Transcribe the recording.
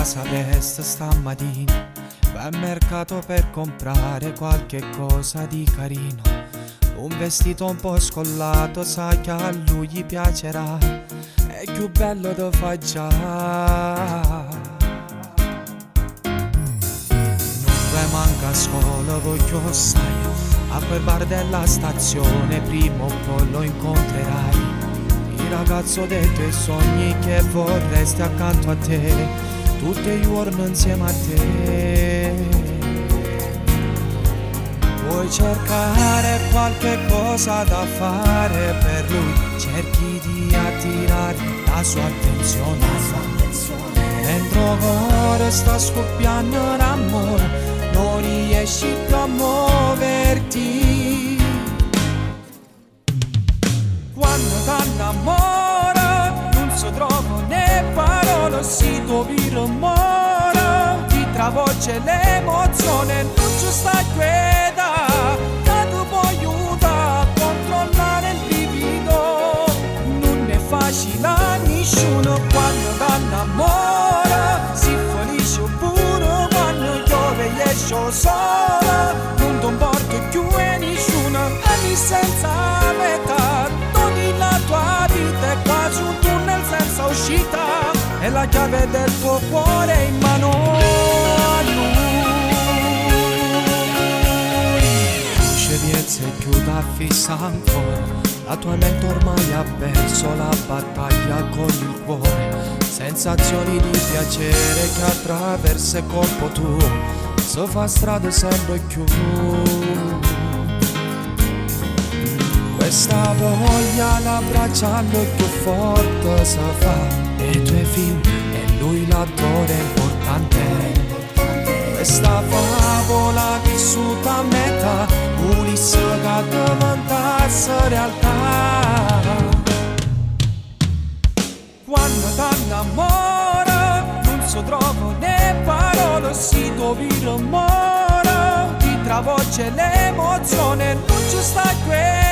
Casa presto stamattina, vai al mercato per comprare qualche cosa di carino. Un vestito un po' scollato, sa che a lui gli piacerà, è più bello da fa già. Non vai manca a scuola, voglio sai, a quel bar della stazione prima o poi lo incontrerai. Il ragazzo dei tuoi sogni che vorresti accanto a te tutti i giorni insieme a te. Vuoi cercare qualche cosa da fare per lui, cerchi di attirare la sua attenzione. Dentro cuore sta scoppiando l'amore, non riesci più a muoverti. Quando t'annamora non si trovano né parole, si trovi rumore, ti travolge l'emozione, non ci sta quieta, che tu puoi aiutare a controllare il brivido. Non è facile a nessuno quando t'annamora, si felice pure quando piove e esce sola, non ti importa più e nessuno, anni senza metà, togli la tua vita è quasi un tunnel senza uscita, e la chiave del tuo cuore in mano a lui. Scegliezza e chiuda fissa ancora, la tua mente ormai ha perso la battaglia con il cuore, sensazioni di piacere che attraversa il corpo tuo, si fa strada sempre più. Questa voglia l'abbracciando più forte si fa, i tuoi film e lui l'attore importante. Questa favola vissuta a metà, Ulisse che diventasse realtà. Quando t'annamora non si trovano né parole, si trovi rumore, ti travolge l'emozione, non ci sta qui.